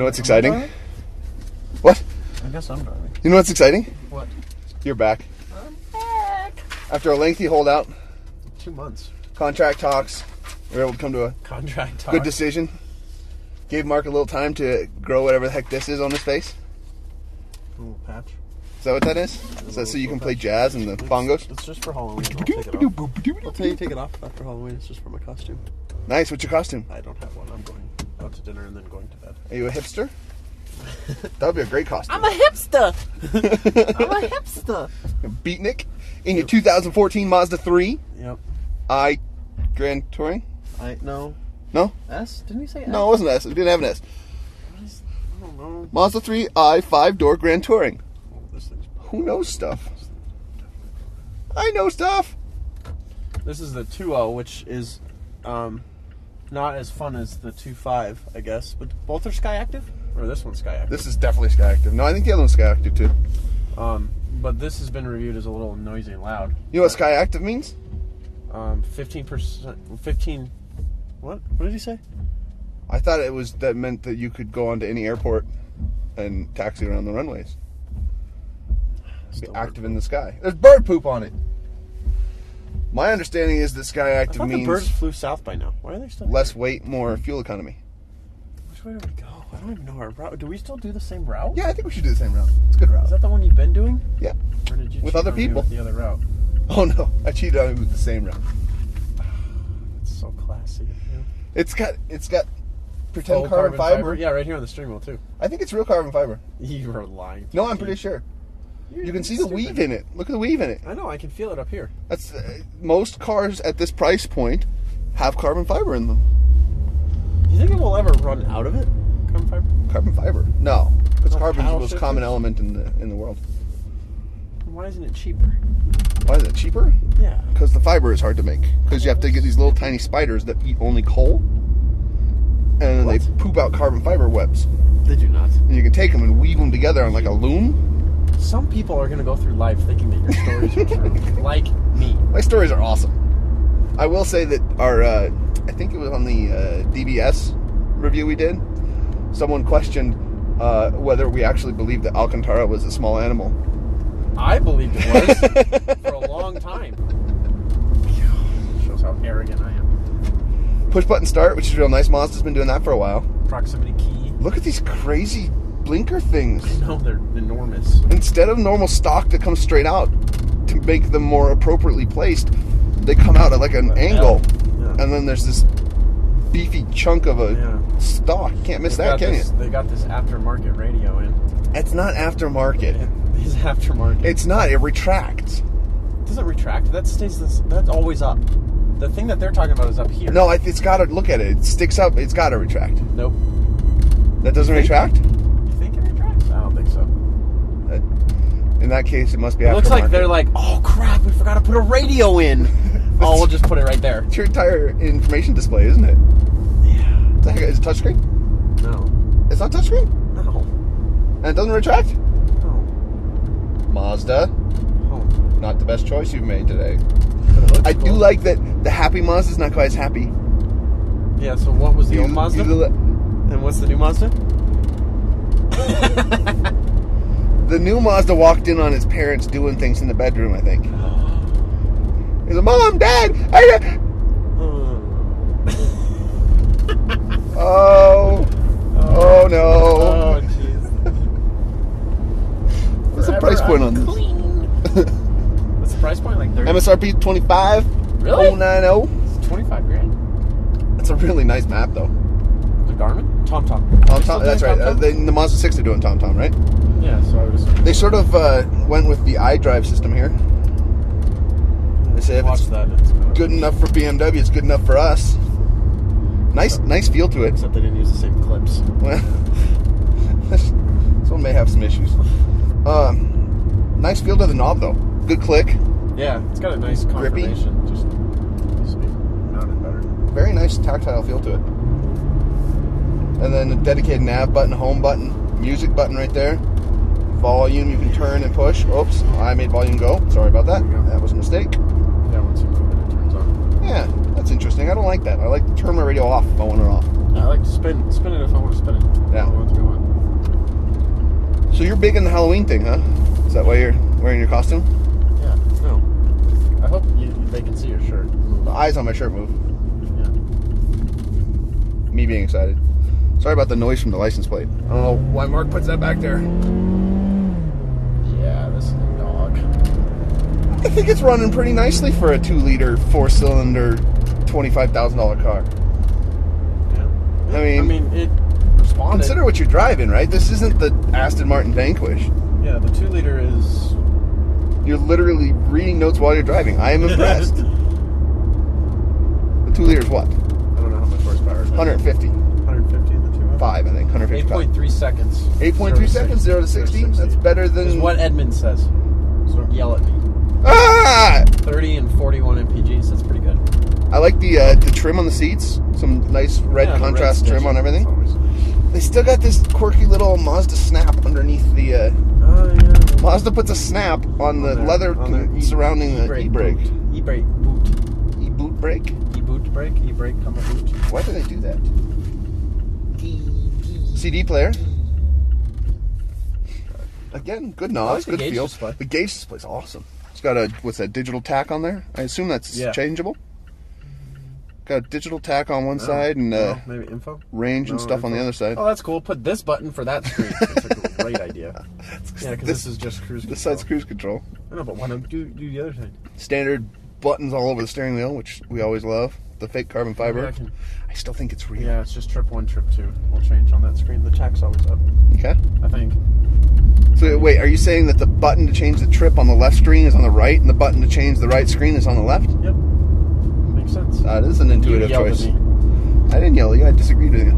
know what's exciting? What? I guess I'm driving. You know what's exciting? What? You're back. I'm back. After a lengthy holdout, 2 months. contract talks, we were able to come to a Contract talk. good decision. Gave Mark a little time to grow whatever the heck this is on his face. A little patch. Is that what that is? Is that so you can play jazz and the bongos? It's just for Halloween. I'll take it off. I'll tell you, take it off after Halloween. It's just for my costume. Nice. What's your costume? I don't have one. I'm going out to dinner and then going to bed. Are you a hipster? That would be a great costume. I'm a hipster. I'm a hipster. Beatnik in your 2014 Mazda 3. Yep. Grand Touring? No. No? S? Didn't you say S? No, it wasn't S. It didn't have an S. I don't know. Mazda 3 5-door Grand Touring. Oh, this thing's... Who knows stuff? I know stuff. This is the 2.0, which is not as fun as the 2.5, I guess. But both are Sky Active? Or this one's Sky Active? This is definitely Sky Active. No, I think the other one's Sky Active too. But this has been reviewed as a little noisy and loud. You know what Sky Active means? 15%... 15... What? What did he say? I thought that meant that you could go onto any airport and taxi around the runways. Be active in the sky. There's bird poop on it. My understanding is that Sky Active I thought means the birds flew south by now. Why are they still less here? weight, more fuel economy. Which way do we go? I don't even know our route. Do we still do the same route? Yeah, I think we should do the same route. It's a good route. Is that the one you've been doing? Yeah. Or did you With cheat other on me people. with the other route? Oh no, I cheated on it with the same route. It's so classy. Yeah. It's got pretend Faux carbon fiber. Yeah, right here on the steering wheel too. I think it's real carbon fiber. You were lying. No, I'm pretty sure. You can see the weave in it. Look at the weave in it. I know. I can feel it up here. That's most cars at this price point have carbon fiber in them. Do you think it will ever run out of it? Carbon fiber? Carbon fiber? No, because No carbon is the paddle most shifters? common element in the world. Why isn't it cheaper? Why is it cheaper? Yeah. Because the fiber is hard to make. Because you have to get these little tiny spiders that eat only coal, and then they poop out carbon fiber webs. They do not. And you can take them and weave them together on like a loom. Some people are going to go through life thinking that your stories are true. Like me. My stories are awesome. I will say that our, I think it was on the DBS review we did, someone questioned whether we actually believed that Alcantara was a small animal. I believed it was for a long time. Shows how arrogant I am. Push button start, which is real nice. Mazda's been doing that for a while. Proximity key. Look at these crazy blinker things. No, they're enormous. Instead of normal stock that comes straight out to make them more appropriately placed, they come out at like an angle. Yeah. And then there's this beefy chunk of a stock. You can't miss that, can you? They got this aftermarket radio in. It's not aftermarket. It is aftermarket. It's not. It retracts. It doesn't retract. That stays. That's always up. The thing that they're talking about is up here. No, it's got to look at it. It sticks up. It's got to retract. Nope. That doesn't retract? You think it retracts? I don't think so. In that case, it must be aftermarket. It looks like they're like, oh crap, we forgot to put a radio in. Oh, we'll just put it right there. It's your entire information display, isn't it? Yeah. What the heck? Is it touchscreen? No. It's not touchscreen? No. And it doesn't retract? No. Mazda, Oh. not the best choice you've made today. But it looks I cool. do like that the happy Mazda's not quite as happy. Yeah, so what was the old Mazda? And what's the new Mazda? The new Mazda walked in on his parents doing things in the bedroom, I think. He's like, Mom, Dad, oh no. Oh, jeez. What's the price point on this? What's the price point? Like 30? MSRP 25. Really? 090. It's 25 grand. That's a really nice map, though. The Garmin? TomTom. That's right. The Mazda 6 are doing TomTom, right? Yeah, so I would assume. They sort of went with the iDrive system here. They say if it's good enough for BMW, it's good enough for us. Nice feel to it. Except they didn't use the same clips. Well, this one may have some issues. Nice feel to the knob, though. Good click. Yeah, it's got a nice Grippy. confirmation. Just needs to be mounted better. Very nice tactile feel to it. And then a dedicated nav button, home button, music button right there. Volume you can turn and push. Oops, I made volume go. Sorry about that. That was a mistake. Yeah, once you move it, it turns on. Yeah, that's interesting. I don't like that. I like to turn my radio off if I want it off. Oh, I like to spin it if I want to spin it. Yeah. I want it to go on. So you're big in the Halloween thing, huh? Is that why you're wearing your costume? Yeah. No. I hope they can see your shirt. The eyes on my shirt move. Yeah. Me being excited. Sorry about the noise from the license plate. I don't know why Mark puts that back there. Yeah, this is a dog. I think it's running pretty nicely for a 2-liter, 4-cylinder, $25,000 car. Yeah. I mean, it responded. Consider what you're driving, right? This isn't the Aston Martin Vanquish. Yeah, the 2-liter is... You're literally reading notes while you're driving. I am impressed. The 2-liter is what? I don't know how much horsepower it is. 150. 150 in the 200. 5, I think. 155. 8.3 seconds. 8.3 seconds, 0 to 60? That's better than... Is what Edmund says. So don't yell at me. Ah! 30 and 41 mpgs, that's pretty good. I like the trim on the seats. Some nice red contrast trim on everything. They still got this quirky little Mazda snap underneath the... Oh, yeah. Mazda puts a snap on the leather surrounding the e-brake. E-brake boot. E-boot brake? E-boot brake. E-brake come a boot. Why do they do that? CD player. Again, good knobs, good feel. The gauge display is awesome. It's got a, what's that, digital tack on there? I assume that's changeable. Got a digital tack on one side and maybe info? Range and stuff on the other side. Oh, that's cool. Put this button for that screen. That's a great idea. Yeah, because this is just cruise control. This side's cruise control. I know, but why not do the other side? Standard buttons all over the steering wheel, which we always love. The fake carbon fiber. I still think it's real. Yeah, it's just trip 1, trip 2. We'll change on that screen. The tack's always up. Okay. I think. So wait, are you saying that the button to change the trip on the left screen is on the right, and the button to change the right screen is on the left? Yep. Makes sense. That is an intuitive choice. At me. I didn't yell at you. I disagreed with you.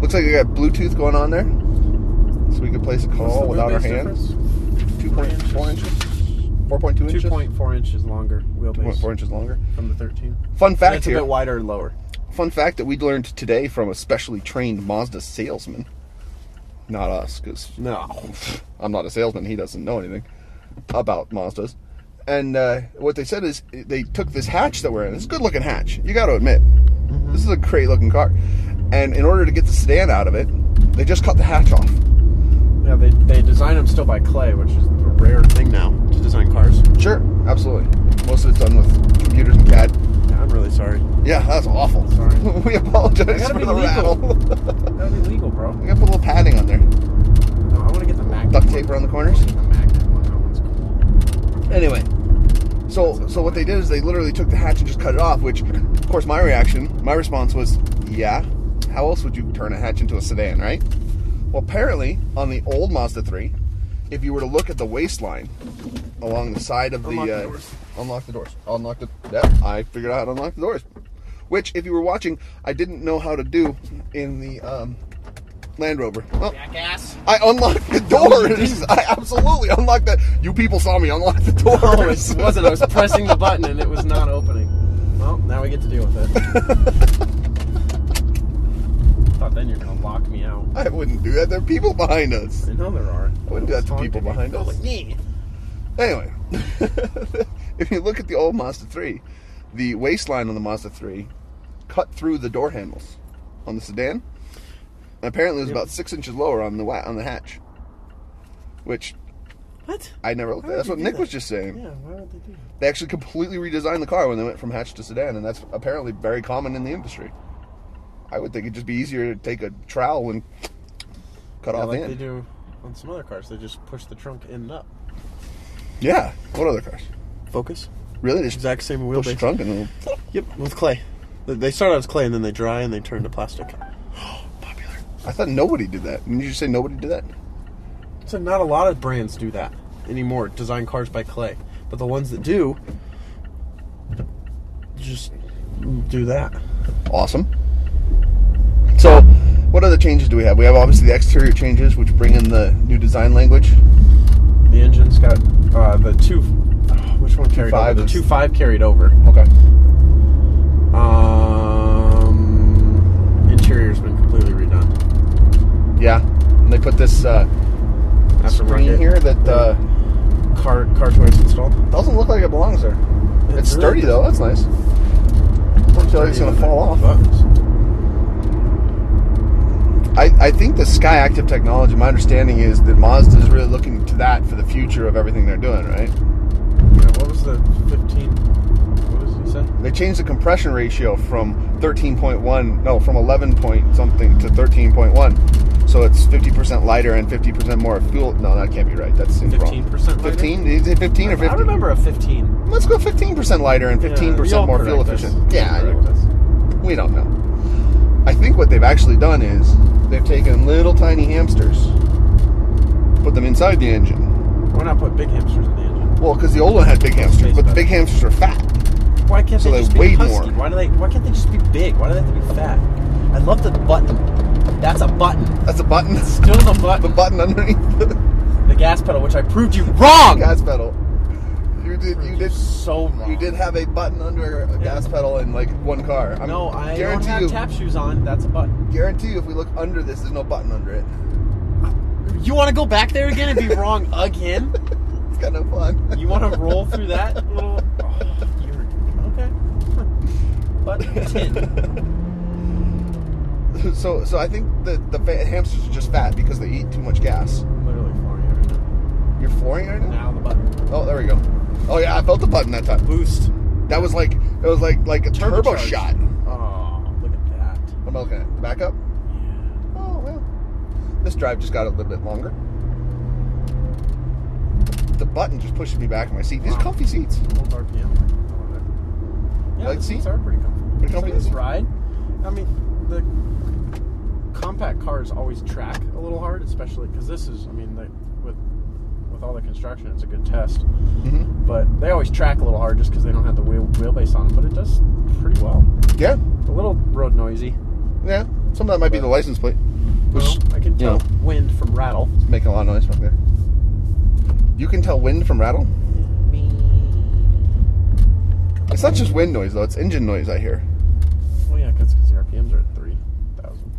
Looks like we got Bluetooth going on there, so we could place a call without our hands. 2.4 inches. 4.2 inches. 2.4 inches longer wheelbase. 2.4 inches longer from the 13. Fun fact it's here. A bit wider and lower. Fun fact that we learned today from a specially trained Mazda salesman. Not us, because I'm not a salesman. He doesn't know anything about Mazdas. And what they said is they took this hatch that we're in. It's a good-looking hatch. You got to admit. Mm-hmm. This is a great-looking car. And in order to get the sedan out of it, they just cut the hatch off. Yeah, they design them still by clay, which is a rare thing now to design cars. Sure, absolutely. Most of it's done with computers and CAD. Yeah, I'm really sorry. Yeah, that's awful. Sorry. We apologize for the rattle. Gotta be legal, bro. We gotta put a little padding on there. No, I want to get the magnet. Duct tape around the corners. The magnet one. That one's cool. Anyway, so what they did is they literally took the hatch and just cut it off. Which, of course, my response was, yeah. How else would you turn a hatch into a sedan, right? Well, apparently, on the old Mazda 3, if you were to look at the waistline along the side of unlock the doors. Yep, I figured out how to unlock the doors. Which, if you were watching, I didn't know how to do in the Land Rover. Well, jackass. I unlocked the doors. I absolutely unlocked that. You people saw me unlock the doors. No, it wasn't. I was pressing the button and it was not opening. Well, now we get to deal with it. Thought then you're gonna lock me out. I wouldn't do that. There are people behind us. I know there are. I wouldn't do that to people behind us. Anyway, if you look at the old Mazda 3, the waistline on the Mazda 3 cut through the door handles on the sedan. And apparently it was about 6 inches lower on the hatch. Which what? I never looked at. That's what Nick was just saying. Yeah, why would they do that? They actually completely redesigned the car when they went from hatch to sedan, and that's apparently very common in the industry. I would think it'd just be easier to take a trowel and cut off the end. Like they do on some other cars. They just push the trunk in and up. Yeah. What other cars? Focus. Really? Just exact same wheelbase. Push the trunk and then... Yep, with clay. They start out as clay and then they dry and they turn to plastic. Popular. I thought nobody did that. Didn't you just say nobody did that? So not a lot of brands do that anymore. Design cars by clay, but the ones that do just do that. Awesome. So, what other changes do we have? We have obviously the exterior changes, which bring in the new design language. The engine's got the two. Which one carried over? The 2.5 carried over. Okay. Interior's been completely redone. Yeah, and they put this screen here that car toys installed. Doesn't look like it belongs there. It's sturdy though. That's nice. I feel like it's gonna fall off. I think the Sky Active technology, my understanding is that Mazda is really looking to that for the future of everything they're doing, right? Yeah, what was the 15? What was he say? They changed the compression ratio from 11 point something to 13.1. So it's 50% lighter and 50% more fuel. No, that can't be right. That seems 15% wrong. lighter? 15? Is it 15 or 50? I remember a 15. Let's go 15% lighter and 15% more fuel efficient. Yeah, we don't know. I think what they've actually done is they've taken little tiny hamsters, put them inside the engine. Why not put big hamsters in the engine? Well, because the old one had big hamsters, but the big hamsters are fat. Why can't So they just they be weighed husky? more. Why can't they just be big? Why do they have to be fat? I love the button. That's a button. That's a button. It's still the button. The button underneath The gas pedal, which I proved you wrong. gas pedal. You did so wrong. You did have a button under a gas pedal in like one car. I don't have tap shoes on. That's a button. Guarantee you, if we look under this, there's no button under it. You want to go back there again and be wrong again? It's kind of fun. You want to roll through that little? Okay. Button. So I think the hamsters are just fat because they eat too much gas. Literally flooring it right now. You're flooring it right now? Now the button. Oh, there we go. Oh yeah, I felt the button that time. Boost. That was like a turbo shot. Oh, look at that. What am I looking at? The backup? Yeah. Oh well. This drive just got a little bit longer. The button just pushes me back in my seat. These are comfy seats. Old RPM. I love it. Yeah, Like the seat? seats are pretty comfy. Pretty comfy This seat? ride. I mean, the compact cars always track a little hard, especially because this is. I mean, with all the construction, it's a good test. Mm-hmm. But they always track a little hard just because they don't have the wheelbase on them. But it does pretty well. Yeah. It's a little road noisy. Yeah. Some of that might be the license plate. Well, I can tell wind from rattle. It's making a lot of noise from there. You can tell wind from rattle? It's not just wind noise, though. It's engine noise, I hear. Oh, yeah, because the RPMs are at 3,000.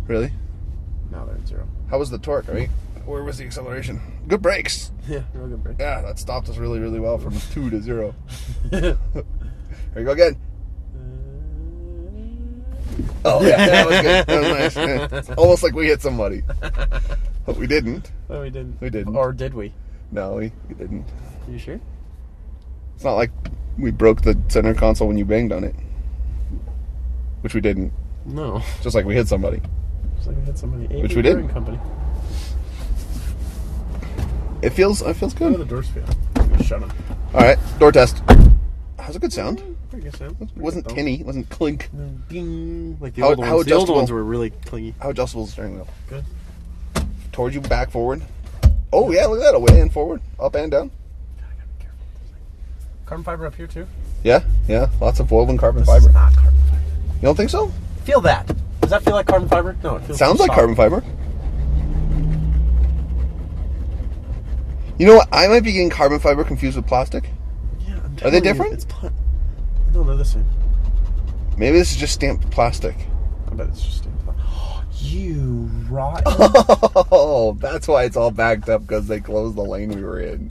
Really? Now they're at 0. How was the torque, right? Where was the acceleration? Good brakes. Yeah, real good break. Yeah, that stopped us really, really well from 2 to 0. Here you go again. Oh, yeah, that was good. That was nice. It's almost like we hit somebody. But we didn't. Oh, we didn't. We didn't. Or did we? No, we didn't. Are you sure? It's not like we broke the center console when you banged on it. Which we didn't. No. Just like we hit somebody. Just like we hit somebody. Which we did. Company. It feels How do good. the doors feel? Shut them. Alright, door test. How's a good sound? Pretty good sound. It wasn't tinny. It wasn't clink. Ding. Like the How- old how ones. The old adjustable? ones were really clingy. How adjustable is the steering wheel? Good. Towards you, back, forward. Oh, yeah, look at that. Away and forward. Up and down. I gotta be careful. Carbon fiber up here, too? Yeah. Lots of woven carbon This fiber. is not carbon fiber. You don't think so? Feel that. Does that feel like carbon fiber? No, it feels Sounds like soft. carbon fiber. You know what? I might be getting carbon fiber confused with plastic. Yeah, I'm Are they telling you, different? It's no, they're the same. Maybe this is just stamped plastic. I bet it's just you rotten. Oh, that's why it's all backed up, because they closed the lane we were in.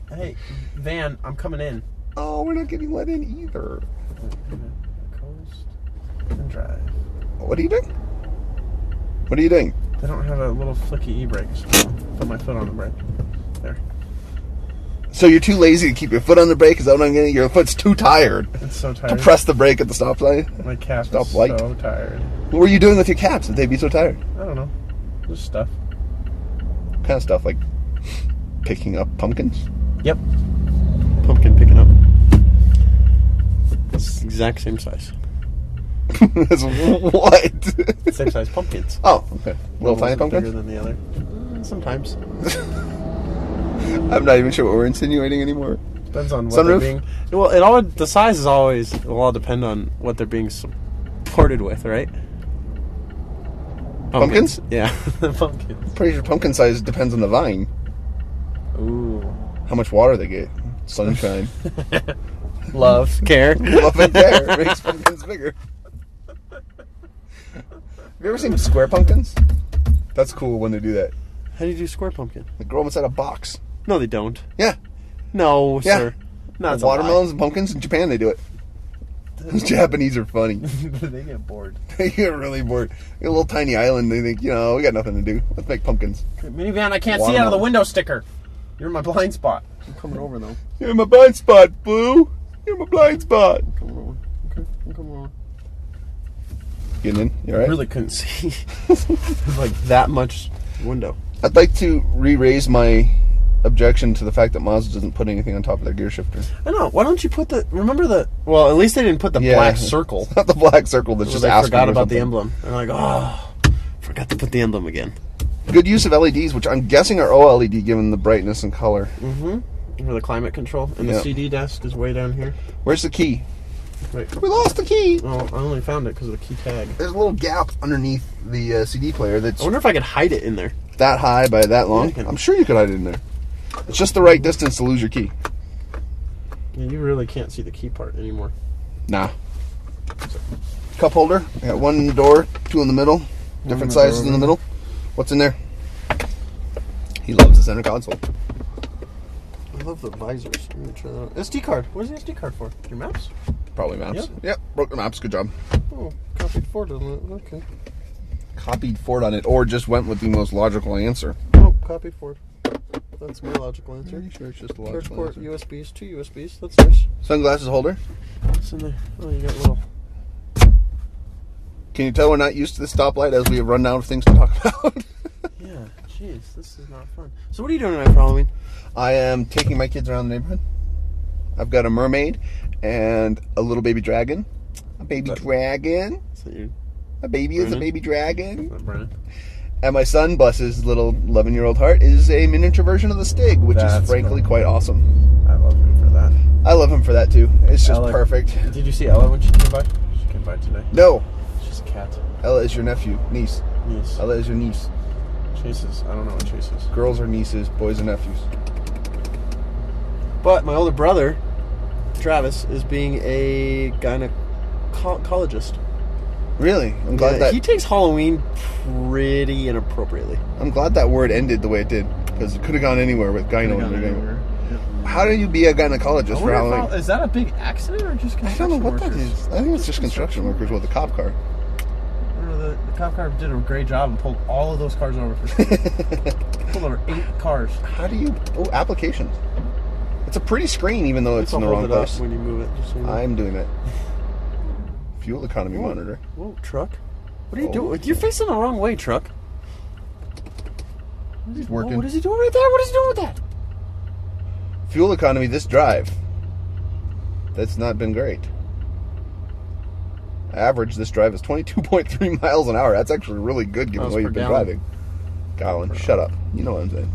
Hey, van, I'm coming in. Oh, we're not getting let in either. Coast and drive. What are you doing? What are you doing? They don't have a little flicky e-brake, so I'll put my foot on the brake. There. So you're too lazy to keep your foot on the brake? Is that what I'm getting? Your foot's too tired It's so to tired. press the brake at the stop sign? My calf Stop is light. so tired. What were you doing with your caps if they'd be so tired? I don't know. Just stuff. What kind of stuff, like picking up pumpkins? Yep. Pumpkin picking up. It's the exact same size. That's what? Same size pumpkins. Oh, okay. Little tiny One pumpkins? bigger than the other. Sometimes. I'm not even sure what we're insinuating anymore. Depends on what Sunroof? they're being. Well, the size is always will all depend on what they're being supported with, right? Pumpkins? Yeah, pumpkins. Pretty sure pumpkin size depends on the vine. Ooh. How much water they get. Sunshine. Love, care. Love and care makes pumpkins bigger. Have you ever seen square pumpkins? That's cool when they do that. How do you do square pumpkin? They grow them inside a box. No, they don't. Yeah. No, Yeah. sir. No, it's Watermelons and pumpkins in Japan, they do it. Those Japanese are funny. They get bored. They get really bored. A little tiny island. They think, we got nothing to do. Let's make pumpkins. Minivan, I can't see out of the window sticker. You're in my blind spot. I'm coming over though. You're in my blind spot, boo. You're in my blind spot. I'm coming over. Okay, I'm coming over. Getting in? You all right? I really couldn't see. There's like that much window. I'd like to re-raise my objection to the fact that Mazda doesn't put anything on top of their gear shifter. I know. Why don't you put remember the... Well, at least they didn't put the black circle. It's not the black circle that's just asking. They forgot about the emblem. They're like, forgot to put the emblem again. Good use of LEDs, which I'm guessing are OLED given the brightness and color. Mm-hmm. For the climate control. And the CD desk is way down here. Where's the key? Wait. We lost the key! Oh, I only found it because of the key tag. There's a little gap underneath the CD player that's... I wonder if I could hide it in there. That high by that long? Yeah, I'm sure you could hide it in there. It's just the right distance to lose your key. Yeah, you really can't see the key part anymore. Nah. Cup holder. I got one in the door, two in the middle. Different sizes in the middle. What's in there? He loves the center console. I love the visors. Let me try that out. SD card. What is the SD card for? Your maps? Probably maps. Yep. Broke the maps. Good job. Oh, copied Ford on it. Okay. Copied Ford on it, or just went with the most logical answer. Oh, copied Ford. That's my logical answer. Are you sure it's just a logical Charge port, answer? USBs, 2 USBs. That's nice. Sunglasses holder. What's in there? Oh, you got a little... Can you tell we're not used to the stoplight as we have run out of things to talk about? Yeah, jeez, this is not fun. So what are you doing tonight for Halloween? I am taking my kids around the neighborhood. I've got a mermaid and a little baby dragon. A baby dragon. A baby is a baby dragon. And my son, Bus's little 11-year-old heart, is a miniature version of the Stig, which is frankly quite awesome. I love him for that. I love him for that too. It's just perfect. Did you see Ella when she came by? She came by today. No. She's a cat. Ella is your nephew, niece. Niece. Ella is your niece. Chases. I don't know what chases. Girls are nieces, boys are nephews. But my older brother, Travis, is being a gynecologist. Really? I'm glad that... He takes Halloween pretty inappropriately. I'm glad that word ended the way it did, because it could have gone anywhere with gyno. Yeah. How do you be a gynecologist for Halloween? Is that a big accident or just construction I don't know what workers? that is. I think it's just construction workers with a cop car. The cop car did a great job and pulled all of those cars over for speed. Pulled over 8 cars. How do you... Oh, applications. It's a pretty screen, even though it's in the wrong place. When you move it, just so you know. I'm doing that. Fuel economy monitor. Whoa, truck. What are you doing? You're facing the wrong way, truck. He's working. What is he doing right there? What is he doing with that? Fuel economy, this drive. That's not been great. Average, this drive is 22.3 miles an hour. That's actually really good given the way you've been driving. Gallon, shut up. You know what I'm saying.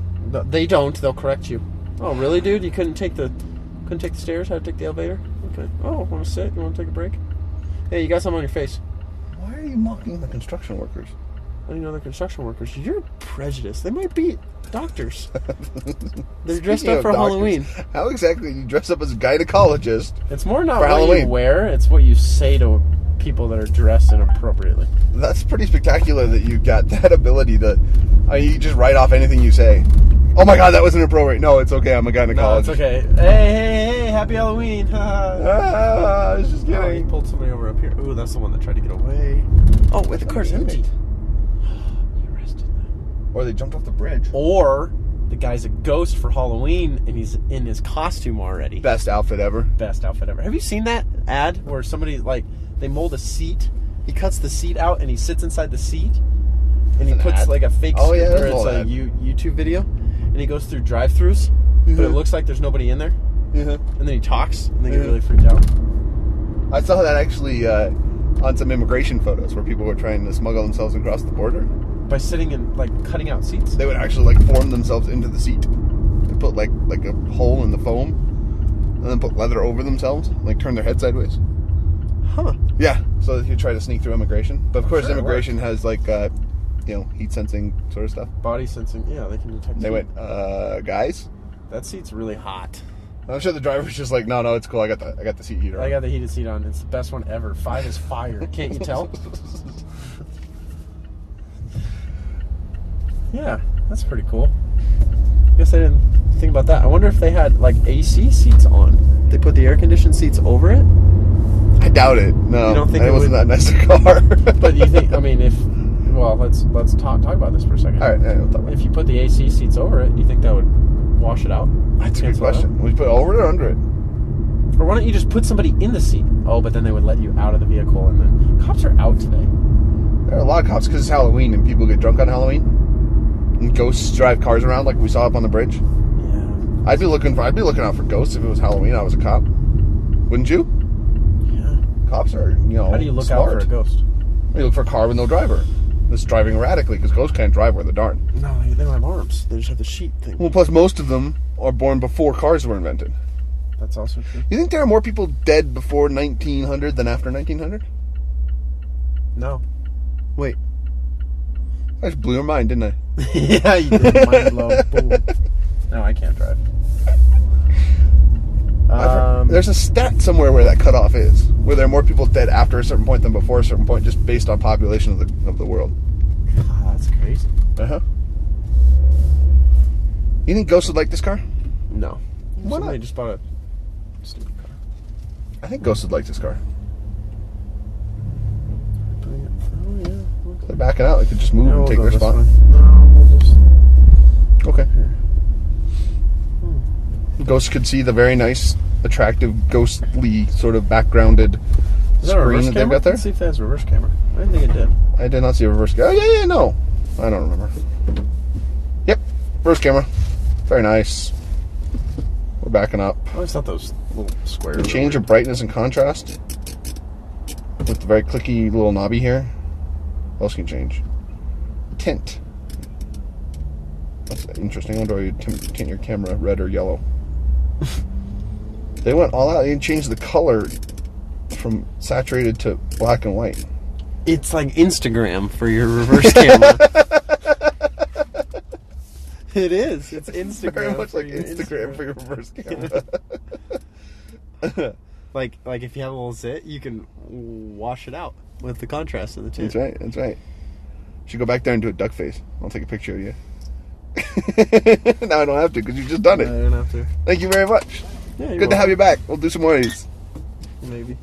They don't. They'll correct you. Oh, really, dude? You couldn't take the stairs? Had to take the elevator? Okay. Oh, want to sit? You want to take a break? Hey, you got something on your face. Why are you mocking the construction workers? I didn't know they're construction workers. You're prejudiced. They might be doctors. They're dressed up for Halloween. How exactly do you dress up as a gynecologist? It's more not what you wear, it's what you say to people that are dressed inappropriately. That's pretty spectacular that you got that ability to... you just write off anything you say. Oh my god, that was inappropriate. No, it's okay, I'm a gynecologist. No, it's okay. Hey, happy Halloween. I was just kidding. Oh, he pulled somebody over up here. Ooh, that's the one that tried to get away. Oh, wait, the car's empty. He arrested them. Or they jumped off the bridge. Or the guy's a ghost for Halloween and he's in his costume already. Best outfit ever. Best outfit ever. Have you seen that ad where somebody, like, they mold a seat, he cuts the seat out and he sits inside the seat and he puts like a fake or it's a YouTube video and he goes through drive-thrus, but it looks like there's nobody in there. And then he talks and they get really freaked out. I saw that actually on some immigration photos where people were trying to smuggle themselves across the border. By sitting and like cutting out seats? They would actually like form themselves into the seat. They put like a hole in the foam and then put leather over themselves, like turn their head sideways. Huh. Yeah, so you try to sneak through immigration. But of course immigration has like heat sensing sort of stuff. Body sensing, yeah, they can detect. They went, guys, that seat's really hot. I'm sure the driver's just like, no, it's cool. I got the seat heater on. I got the heated seat on. It's the best one ever. 5 is fire. Can't you tell? Yeah, that's pretty cool. Guess I didn't think about that. I wonder if they had like AC seats on. They put the air conditioned seats over it. I doubt it. No, You don't think it it wasn't would- that nice a car. But you think? I mean, well, let's talk about this for a second. All right, we'll talk about If you put the AC seats over it, do you think that would wash it out? That's a good Cancel it out? question. We put it over it or under it? Or why don't you just put somebody in the seat? Oh, but then they would let you out of the vehicle, and then cops are out today. There are a lot of cops because it's Halloween and people get drunk on Halloween. And ghosts drive cars around like we saw up on the bridge. Yeah. I'd be looking out for ghosts if it was Halloween. I was a cop. Wouldn't you? Yeah. Cops are, How do you look out for a ghost? You look for a car with no driver that's driving erratically because ghosts can't drive worth a darn. No, they don't have arms. They just have the sheet thing. Well, plus most of them are born before cars were invented. That's also true. You think there are more people dead before 1900 than after 1900? No. Wait. I just blew your mind, didn't I? Yeah, you did. Mind blown. Boom. No, I can't drive. There's a stat somewhere where that cutoff is, where there are more people dead after a certain point than before a certain point, just based on population of the world. God, that's crazy. Uh-huh. You think ghosts would like this car? No. Why Somebody not? just bought a stupid car. I think ghosts would like this car. Oh, yeah. They're backing out. They could just move Yeah, and we'll take go their this spot. way. No, we'll just... Okay. Here. Ghosts could see the very nice, attractive, ghostly sort of backgrounded Is that a screen reverse that they've camera? got there. Let's see if that has a reverse camera. I didn't think it did. I did not see a reverse camera. Oh, yeah, no. I don't remember. Yep, reverse camera. Very nice. We're backing up. I always thought those little squares... Change of brightness and contrast with the very clicky little knobby here. What else can you change? Tint. That's interesting. I wonder why you tint your camera red or yellow. They went all out. They changed the color from saturated to black and white. It's like Instagram for your reverse camera. It is. It's Instagram. Very much for like your Instagram for your reverse camera. Like if you have a little zit, you can wash it out with the contrast of the two. That's right. That's right. You should go back there and do a duck face. I'll take a picture of you. Now I don't have to because you've just done I it. don't have to. Thank you very much. Yeah, you're Good to have you back. We'll do some more of these. Maybe.